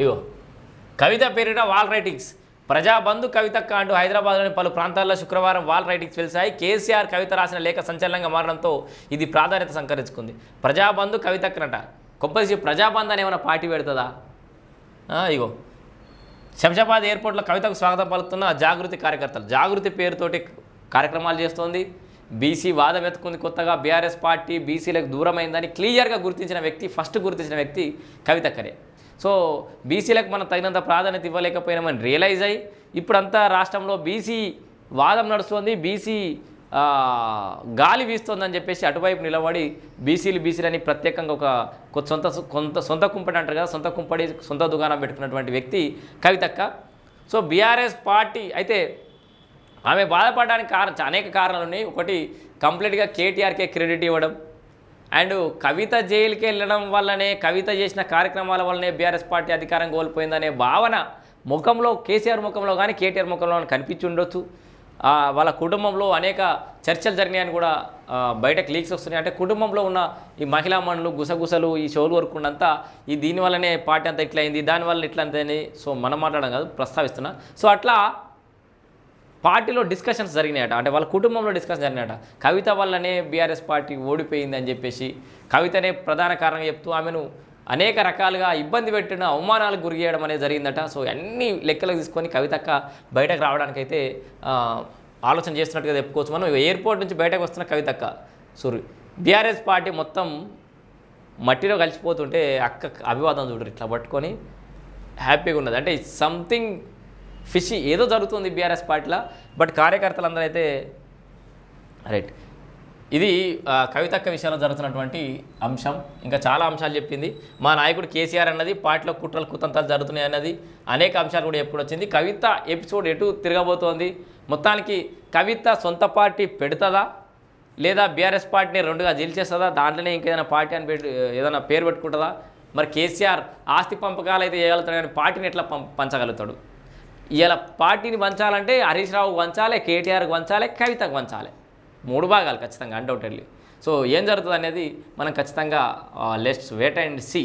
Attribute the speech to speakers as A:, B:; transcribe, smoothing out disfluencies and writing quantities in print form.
A: ఇగో కవిత పేరిట wall writings Prajabandhu కవితక్క అంటూ హైదరాబాద్లోని పలు ప్రాంతాల్లో శుక్రవారం వాల్ రైటింగ్స్ వెలిశాయి. కేసీఆర్ కవిత రాసిన లేఖ సంచలనంగా మారడంతో ఇది ప్రాధాన్యత సంతరించుకుంది. ప్రజాబంధు కవితక్కనట కొప్పసి ప్రజాబంధు అని ఏమైనా పార్టీ పెడుతుందా? ఇగో శంషాబాద్ ఎయిర్పోర్ట్లో కవితకు స్వాగతం పలుకుతున్న జాగృతి కార్యకర్తలు. జాగృతి పేరుతోటి కార్యక్రమాలు చేస్తోంది. బీసీ వాదం ఎత్తుకుంది. కొత్తగా బీఆర్ఎస్ పార్టీ బీసీలకు దూరమైందని క్లియర్గా గుర్తించిన వ్యక్తి, ఫస్ట్ గుర్తించిన వ్యక్తి కవితక్కరే. సో బీసీలకు మనం తగినంత ప్రాధాన్యత ఇవ్వలేకపోయినామని రియలైజ్ అయ్యి ఇప్పుడంతా రాష్ట్రంలో బీసీ వాదం నడుస్తుంది, బీసీ గాలి వీస్తోందని చెప్పేసి అటువైపు నిలబడి బీసీలని ప్రత్యేకంగా ఒక సొంత కుంపడి అంటారు కదా, సొంత కుంపడి సొంత దుకాణం పెట్టుకున్నటువంటి వ్యక్తి కవితక్క. సో బీఆర్ఎస్ పార్టీ అయితే ఆమె బాధపడడానికి అనేక కారణాలు ఉన్నాయి. ఒకటి కంప్లీట్గా కేటీఆర్కే క్రెడిట్ ఇవ్వడం, అండ్ కవిత జైలుకి వెళ్ళడం వల్లనే, కవిత చేసిన కార్యక్రమాల వల్లనే బీఆర్ఎస్ పార్టీ అధికారం కోల్పోయిందనే భావన ముఖంలో, కేసీఆర్ ముఖంలో కానీ కేటీఆర్ ముఖంలో కనిపించి ఉండొచ్చు. వాళ్ళ కుటుంబంలో అనేక చర్చలు జరిగినాయని కూడా బయటకు లీక్స్ వస్తున్నాయి. అంటే కుటుంబంలో ఉన్న ఈ మహిళా మనులు గుసగుసలు, ఈ షోలు వరకుండంతా ఈ దీనివల్లనే పార్టీ అంతా ఇట్లా అయింది, దానివల్ల ఇట్లా అంతని సో మనం మాట్లాడడం కాదు, ప్రస్తావిస్తున్నా. సో అట్లా పార్టీలో డిస్కషన్స్ జరిగినాయట, అంటే వాళ్ళ కుటుంబంలో డిస్కషన్ జరిగినాయట. కవిత వల్లనే బీఆర్ఎస్ పార్టీ ఓడిపోయింది అని చెప్పేసి కవితనే ప్రధాన కారణంగా చెప్తూ ఆమెను అనేక రకాలుగా ఇబ్బంది పెట్టిన, అవమానాలకు గురి చేయడం అనేది జరిగిందట. సో అన్ని లెక్కలకు తీసుకొని కవితక్క బయటకు రావడానికైతే ఆలోచన చేస్తున్నట్టుగా చెప్పుకోవచ్చు మనం. ఎయిర్పోర్ట్ నుంచి బయటకు వస్తున్న కవితక్క బీఆర్ఎస్ పార్టీ మొత్తం మట్టిలో కలిసిపోతుంటే అక్క అభివాదం చూడరు ఇట్లా పట్టుకొని హ్యాపీగా ఉన్నది. అంటే సంథింగ్ ఫిషి ఏదో జరుగుతుంది బీఆర్ఎస్ పార్టీలో. బట్ కార్యకర్తలందరూ అయితే రైట్. ఇది కవితక్క విషయంలో జరుగుతున్నటువంటి అంశం. ఇంకా చాలా అంశాలు చెప్పింది. మా నాయకుడు కేసీఆర్ అన్నది పార్టీలో కుట్రలు కుతంత్రాలు జరుగుతున్నాయి అన్నది అనేక అంశాలు కూడా ఎప్పుడు వచ్చింది. కవిత ఎపిసోడ్ ఎటు తిరగబోతోంది? మొత్తానికి కవిత సొంత పార్టీ పెడుతుందా, లేదా బీఆర్ఎస్ పార్టీని రెండుగా జీల్చేస్తుందా, దాంట్లోనే ఇంకేదైనా పార్టీ అని ఏదైనా పేరు పెట్టుకుంటుందా? మరి కేసీఆర్ ఆస్తి పంపకాలు అయితే చేయగలుగుతాడు కానీ పార్టీని ఎట్లా పంచగలుగుతాడు? ఇలా పార్టీని పంచాలంటే హరీష్ రావుకు పంచాలి, కేటీఆర్కి పంచాలి, కవితకు పంచాలి. 3 భాగాలు ఖచ్చితంగా అన్డౌటెడ్లీ. సో ఏం జరుగుతుంది అనేది మనం ఖచ్చితంగా లెట్స్ వెయిట్ అండ్ సీ.